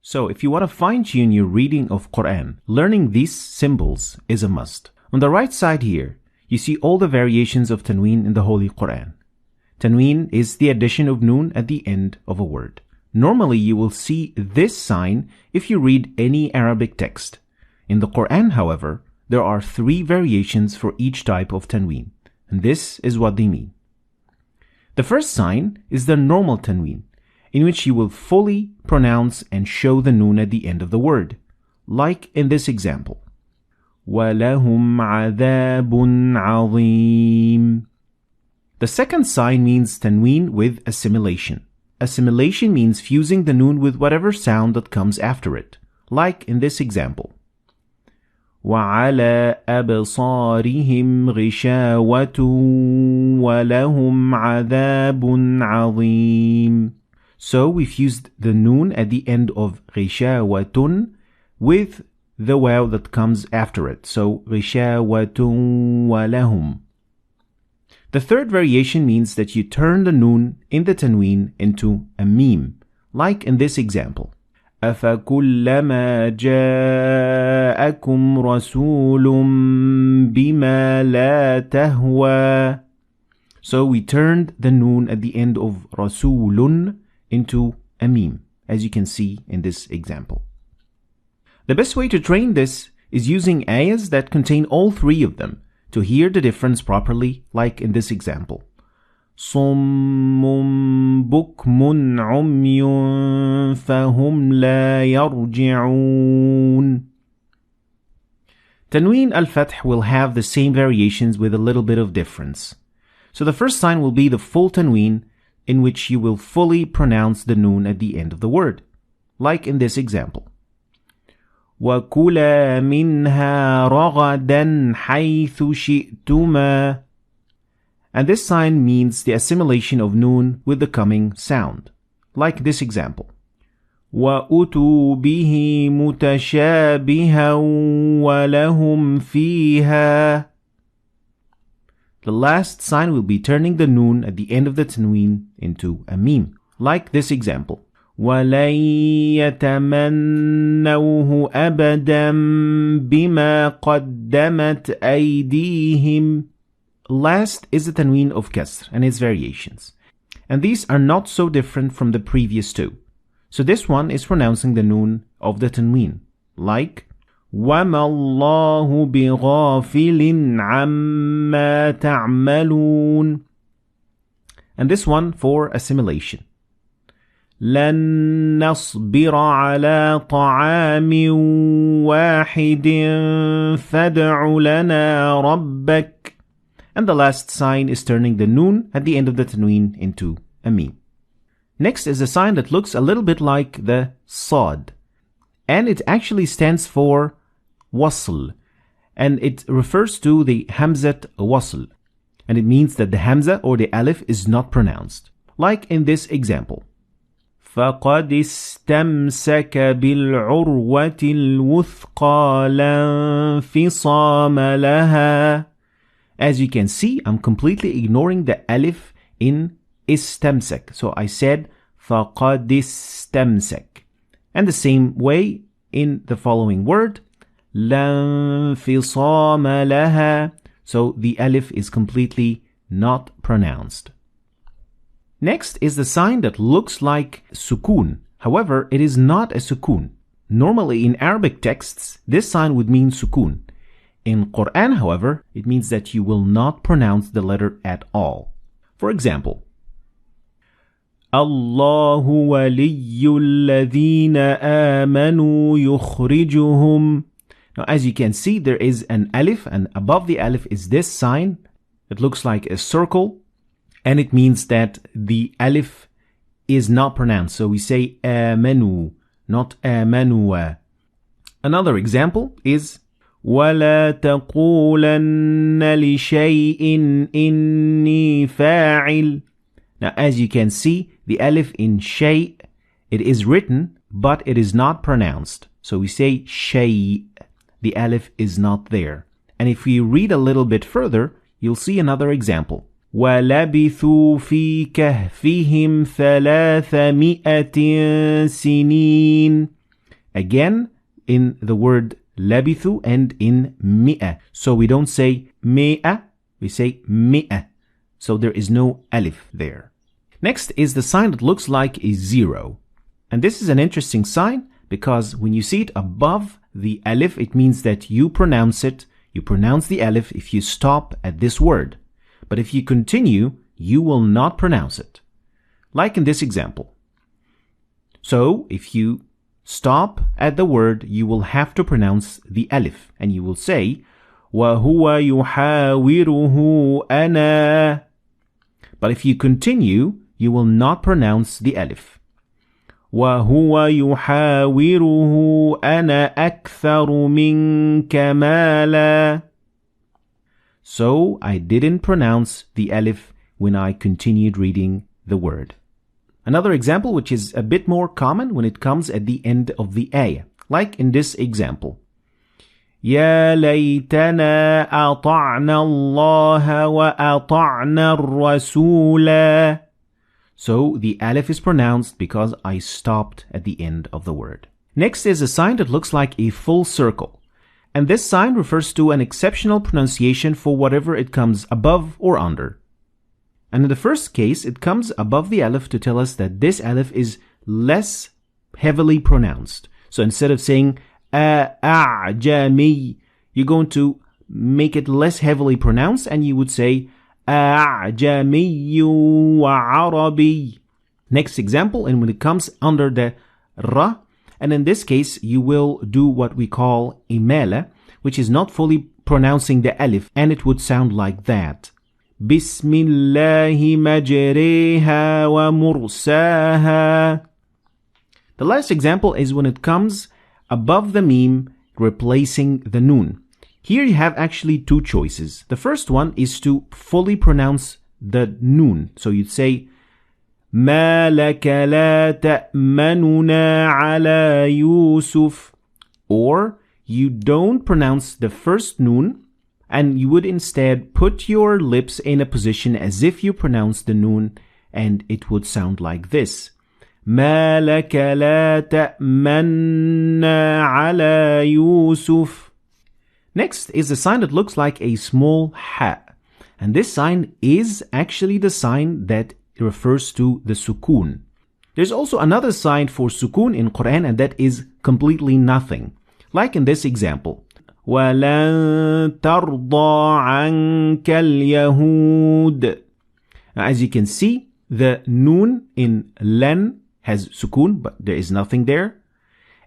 So if you want to fine-tune your reading of Quran, learning these symbols is a must. On the right side here, you see all the variations of Tanween in the Holy Quran. Tanween is the addition of noon at the end of a word. Normally you will see this sign if you read any Arabic text. In the Quran, however, there are 3 variations for each type of Tanween, and this is what they mean. The first sign is the normal Tanween, in which you will fully pronounce and show the noon at the end of the word, like in this example. وَلَهُمْ عَذَابٌ عَظِيمٌ. The second sign means Tanween with assimilation. Assimilation means fusing the noon with whatever sound that comes after it, like in this example. وَعَلَى أَبْصَارِهِمْ غِشَاوَةٌ وَلَهُمْ عَذَابٌ عَظِيمٌ. So we fused the noon at the end of غِشَاوَةٌ with the waw that comes after it. So غِشَاوَةٌ وَلَهُمْ. The third variation means that you turn the noon in the Tanween into a meme, like in this example. أَفَكُلَّمَا جَاءَكُمْ رَسُولٌ بِمَا لَا تَهْوَى. So we turned the noon at the end of رَسُولٌ into a meme, as you can see in this example. The best way to train this is using ayahs that contain all 3 of them to hear the difference properly, like in this example. صُمٌّ بُكْمٌ عُمْيٌ فَهُمْ لَا يَرْجِعُونَ. Tanween al-Fath will have the same variations with a little bit of difference. So the first sign will be the full Tanween, in which you will fully pronounce the noon at the end of the word, like in this example. وَكُلَا مِنْهَا رَغَدًا حَيْثُ شِئْتُمَا. And this sign means the assimilation of noon with the coming sound, like this example. وَأُتُوا بِهِ مُتَشَابِهًا وَلَهُمْ فِيهَا. The last sign will be turning the noon at the end of the Tanween into a meme, like this example. وَلَنْ يَتَمَنَّوْهُ أَبَدًا بِمَا قَدَّمَتْ أَيْدِيهِمْ. Last is the Tanween of Kasr and its variations. And these are not so different from the previous 2. So this one is pronouncing the noon of the Tanween, like وَمَا اللَّهُ بِغَافِلٍ عَمَّا تَعْمَلُونَ. And this one for assimilation. لَن نَصْبِرَ عَلَى طَعَامٍ وَاحِدٍ فَادْعُ لَنَا رَبَّكَ. And the last sign is turning the noon at the end of the Tanween into a meme. Next is a sign that looks a little bit like the Sad, and it actually stands for wasl, and it refers to the Hamzat wasl, and it means that the Hamza or the Alif is not pronounced, like in this example. فَقَدْ اسْتَمْسَكَ بِالْعُرْوَةِ الْوُثْقَى لَا انْفِصَامَ لَهَا. As you can see, I'm completely ignoring the Alif in istamsak. So I said فَقَدْ اسْتَمْسَكَ. And the same way in the following word, لَا انْفِصَامَ لَهَا. So the Alif is completely not pronounced. Next is the sign that looks like sukun. However, it is not a sukun. Normally in Arabic texts, this sign would mean sukun. In Quran, however, it means that you will not pronounce the letter at all. For example, Allahu waliyyu alladhina amanu yukhrijuhum. Now, as you can see, there is an alif, and above the alif is this sign. It looks like a circle, and it means that the alif is not pronounced. So we say amanu, not amanua. Another example is وَلَا تَقُولَنَّ لِشَيْءٍ إِنِّي فَاعِلٌ. Now, as you can see, the alif in shay, it is written, but it is not pronounced. So we say shay. The alif is not there. And if we read a little bit further, you'll see another example. وَلَبِثُوا فِي كَهْفِهِمْ 300 سِنِينَ. again in the word labithu and in mi'a. So we don't say mi'a, we say mi'a. So there is no alif there. Next is the sign that looks like a zero. And this is an interesting sign because when you see it above the alif, it means that you pronounce it. You pronounce the alif if you stop at this word. But if you continue, you will not pronounce it. Like in this example. So if you stop at the word, you will have to pronounce the alif. And you will say, وَهُوَ يُحَاوِرُهُ أَنَا. But if you continue, you will not pronounce the alif. وَهُوَ يُحَاوِرُهُ أَنَا أَكْثَرُ مِنْكَ مَالًا. So I didn't pronounce the alif when I continued reading the word. Another example which is a bit more common when it comes at the end of the ayah. Like in this example. يَا لَيْتَنَا أَطَعْنَا اللَّهَ وَأَطَعْنَا الرَّسُولَ. So the alif is pronounced because I stopped at the end of the word. Next is a sign that looks like a full circle. And this sign refers to an exceptional pronunciation for whatever it comes above or under. And in the first case, it comes above the alif to tell us that this alif is less heavily pronounced. So instead of saying a'jami, you're going to make it less heavily pronounced and you would say أعجمي وعربي. Next example, and when it comes under the ra, and in this case you will do what we call imala, which is not fully pronouncing the alif, and it would sound like that. Bismillahi majriha wa mursaha. The last example is when it comes above the meme, replacing the noon. Here you have actually two choices. The first one is to fully pronounce the noon. So you'd say, مَا لَكَ لَا تَأْمَنُنَا عَلَى يُوسُف. Or you don't pronounce the first noon, and you would instead put your lips in a position as if you pronounce the noon, and it would sound like this. مَا لَكَ لَا تَأْمَنَّا عَلَى يُوسُف. Next is a sign that looks like a small ha. And this sign is actually the sign that refers to the sukoon. There's also another sign for sukoon in Quran, and that is completely nothing. Like in this example. وَلَن تَرْضَى عَنْكَ الْيَهُودِ. Now, as you can see, the noon in len has sukoon, but there is nothing there.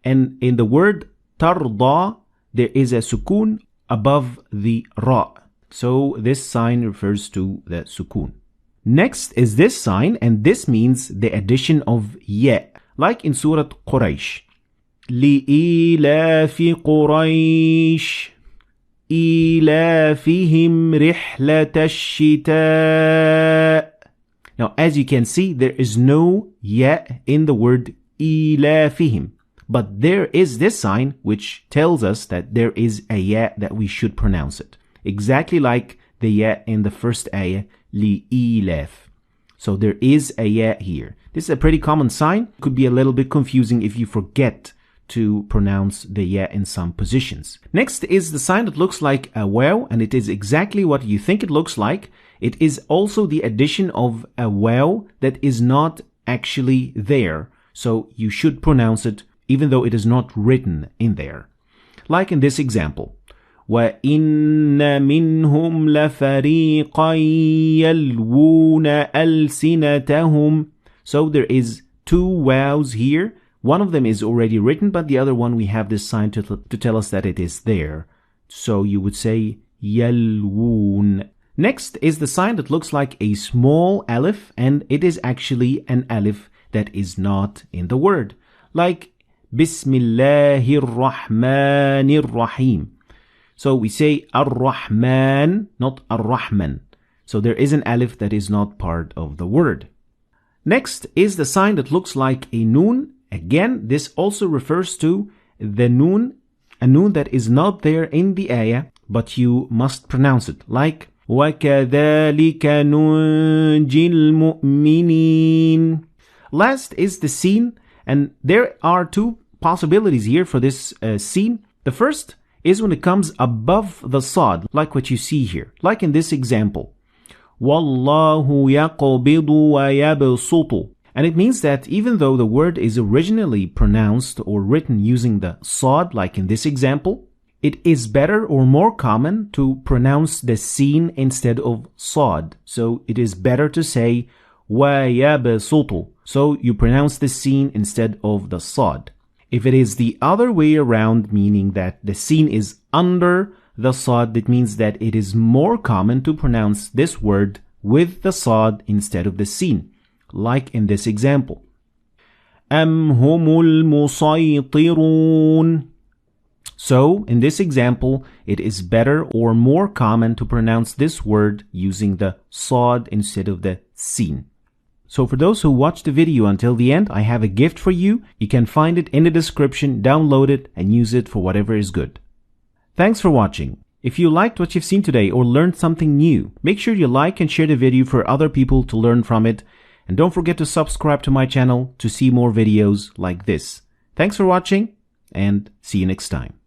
And in the word tarda, there is a sukoon above the ra. So this sign refers to the sukoon. Next is this sign, and this means the addition of ya, like in Surah Quraysh. لِإِيلَافِ قُرَيْشٍ إِيلَافِهِمْ رِحْلَةَ الشِّتَاءِ. Now, as you can see, there is no ya in the word إِيلَافِهِمْ. But there is this sign which tells us that there is a ya that we should pronounce it. Exactly like the ya in the first ayah, li'ilaf. So there is a ya here. This is a pretty common sign. Could be a little bit confusing if you forget to pronounce the ya in some positions. Next is the sign that looks like a waw, and it is exactly what you think it looks like. It is also the addition of a waw that is not actually there. So you should pronounce it even though it is not written in there. Like in this example. وَإِنَّ مِنْهُمْ لَفَرِيقًا يَلْوُونَ أَلْسِنَتَهُمْ. So there is two wows here. One of them is already written, but the other one we have this sign to tell us that it is there. So you would say يَلْوُونَ. Next is the sign that looks like a small alif, and it is actually an alif that is not in the word. Like Bismillahir Rahmanir Rahim. So we say Ar-Rahman, not Ar-Rahman. So there is an alif that is not part of the word. Next is the sign that looks like a noon. Again, this also refers to the noon, a noon that is not there in the ayah, but you must pronounce it. Like وَكَذَلِكَ نُنْجِي الْمُؤْمِنِينَ. Last is the sin, and there are two possibilities here for this scene. The first is when it comes above the sad, like what you see here, like in this example. وَاللَّهُ يَقْبِضُ وَيَبْسُطُ. And it means that even though the word is originally pronounced or written using the sad, like in this example, it is better or more common to pronounce the sin instead of sad. So it is better to say وَيَبْسُطُ. So you pronounce the sin instead of the sad. If it is the other way around, meaning that the sin is under the sad, that means that it is more common to pronounce this word with the sad instead of the sin, like in this example. أَمْ هُمُ الْمُصَيْطِرُونَ. So, in this example, it is better or more common to pronounce this word using the sad instead of the sin. So for those who watched the video until the end, I have a gift for you. You can find it in the description, download it, and use it for whatever is good. Thanks for watching. If you liked what you've seen today or learned something new, make sure you like and share the video for other people to learn from it. And don't forget to subscribe to my channel to see more videos like this. Thanks for watching, and see you next time.